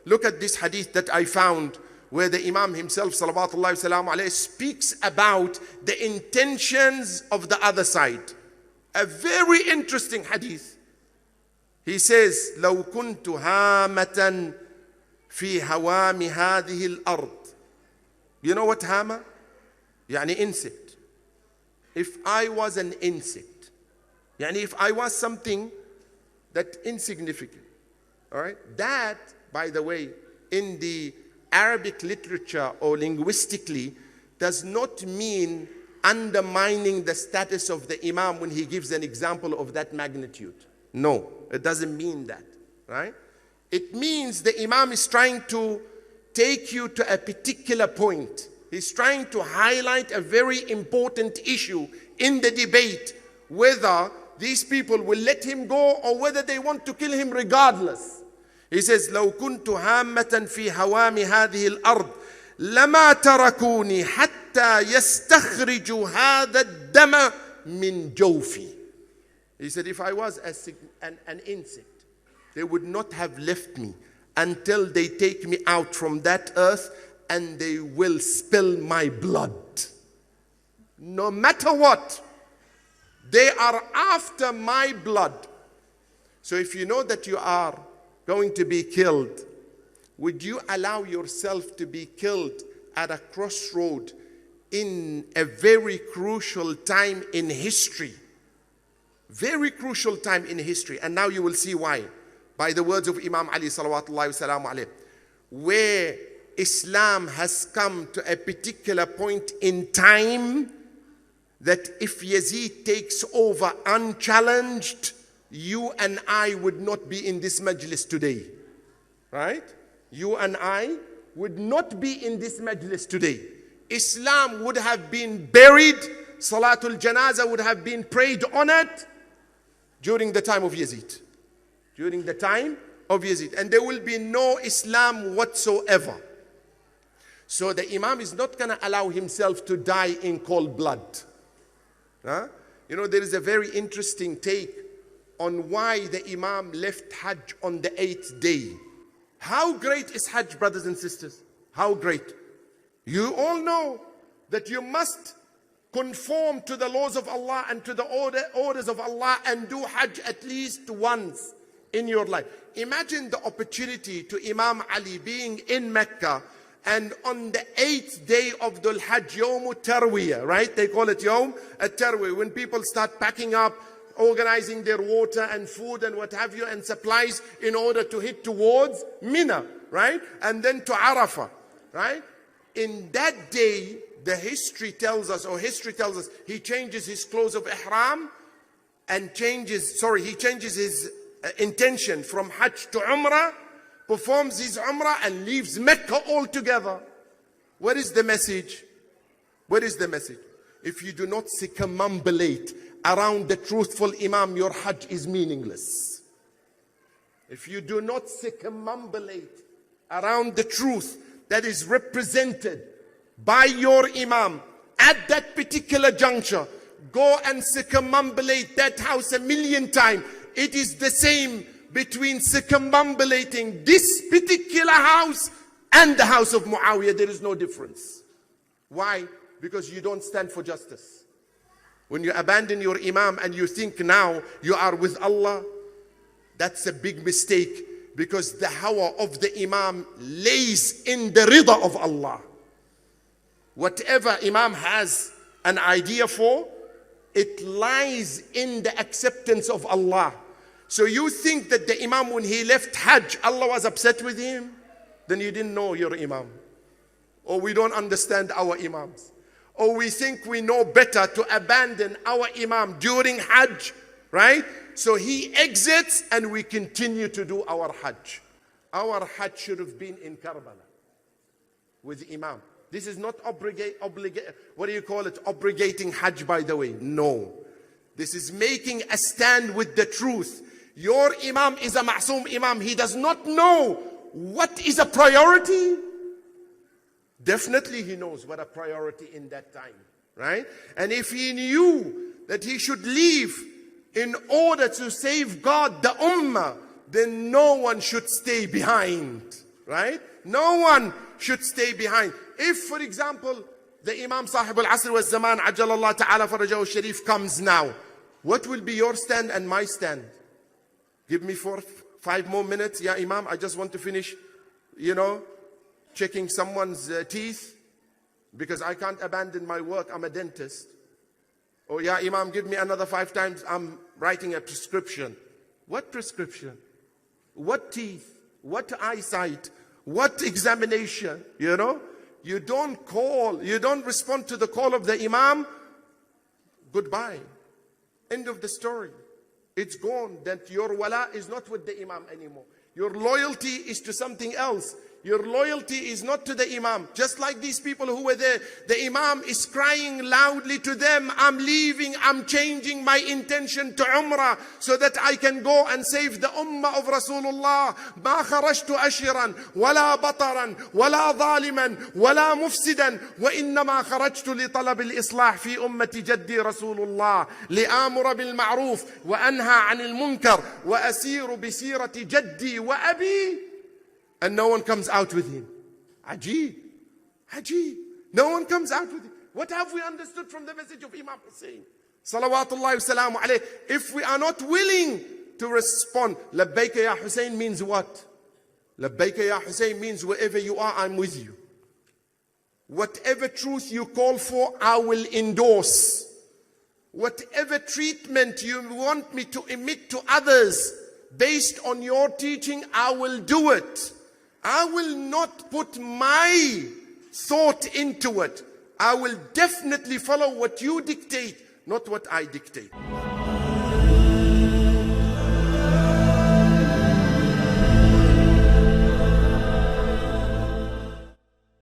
Look at this hadith that I found where the Imam himself, salawatullahi wasalam alayhi, speaks about the intentions of the other side. A very interesting hadith. He says, لو كنت هامة في هوام هذه الأرض. You know what hama? يعني insect. If I was an insect, يعني if I was something that insignificant, all right? That, by the way, in the Arabic literature or linguistically, does not mean undermining the status of the Imam when he gives an example of that magnitude. No, it doesn't mean that, right? It means the Imam is trying to take you to a particular point. He's trying to highlight a very important issue in the debate, whether these people will let him go or whether they want to kill him regardless. He says, لو كنت هامة في هوام هذه الأرض لما تركوني حتى يستخرجوا هذا الدم من جوفي. He said, if I was an insect, they would not have left me until they take me out from that earth and they will spill my blood. No matter what, they are after my blood. So if you know that you are going to be killed, would you allow yourself to be killed at a crossroad in a very crucial time in history? Very crucial time in history. And now you will see why. By the words of Imam Ali salawatullahi wasalamu alayhi, where Islam has come to a particular point in time that if Yazid takes over unchallenged, you and I would not be in this majlis today. Right? You and I would not be in this majlis today. Islam would have been buried. Salatul Janazah would have been prayed on it during the time of Yazid. During the time of Yazid. And there will be no Islam whatsoever. So the Imam is not going to allow himself to die in cold blood. Huh? You know, there is a very interesting take on why the Imam left Hajj on the 8th day. How great is Hajj, brothers and sisters? How great? You all know that you must conform to the laws of Allah and to the orders of Allah and do Hajj at least once in your life. Imagine the opportunity to Imam Ali being in Mecca, and on the 8th day of Dhul Hijjah, Yawm Tarwiyah, right? They call it Yawm Tarwiyah, when people start packing up, organizing their water and food and what have you and supplies in order to head towards Mina, right? And then to Arafah, right? In that day, the history tells us, he changes his clothes of ihram and he changes his intention from Hajj to Umrah, performs his Umrah and leaves Mecca altogether. What is the message? What is the message? If you do not circumambulate around the truthful Imam, your Hajj is meaningless. If you do not circumambulate around the truth that is represented by your Imam at that particular juncture, go and circumambulate that house 1,000,000 times. It is the same between circumambulating this particular house and the house of Muawiyah. There is no difference. Why? Because you don't stand for justice. When you abandon your Imam and you think now you are with Allah, that's a big mistake, because the hawa of the Imam lays in the rida of Allah. Whatever Imam has an idea for, it lies in the acceptance of Allah. So you think that the Imam, when he left Hajj, Allah was upset with him? Then you didn't know your Imam. Or we don't understand our Imams. Or we think we know better to abandon our Imam during Hajj, right? So he exits and we continue to do our Hajj. Our Hajj should have been in Karbala with Imam. This is not obligating Hajj, by the way. No. This is making a stand with the truth. Your Imam is a ma'soom Imam. He does not know what is a priority. Definitely he knows what a priority in that time, right? And if he knew that he should leave in order to safeguard the ummah, then no one should stay behind. right? No one should stay behind. If, for example, the Imam Sahib al-Asr wa Zaman, Ajjalallah Ta'ala Farajahu Sharif comes now, what will be your stand and my stand? Give me 5 more minutes. Yeah, Imam, I just want to finish, checking someone's teeth, because I can't abandon my work. I'm a dentist. Oh yeah, Imam, give me another 5 times. I'm writing a prescription. What prescription? What teeth? What eyesight? What examination? You don't respond to the call of the Imam. Goodbye. End of the story. It's gone. That your wala is not with the Imam anymore. Your loyalty is to something else. Your loyalty is not to the Imam. Just like these people who were there, the Imam is crying loudly to them, I'm leaving, I'm changing my intention to Umrah so that I can go and save the Ummah of Rasulullah. ما خرجت أشرا ولا بطرا ولا ظالما ولا مفسدا وإنما خرجت لطلب الإصلاح في أمة جدي رسول الله لآمر بالمعروف وأنهى عن المنكر وأسير بسيرة جدي وأبي. And no one comes out with him. Ajib. No one comes out with him. What have we understood from the message of Imam Husayn? Salawatullahi wa salamu alayhi. If we are not willing to respond, Labbayk ya Hussain means what? Labbayk ya Hussain means wherever you are, I'm with you. Whatever truth you call for, I will endorse. Whatever treatment you want me to emit to others based on your teaching, I will do it. I will not put my thought into it. I will definitely follow what you dictate, not what I dictate.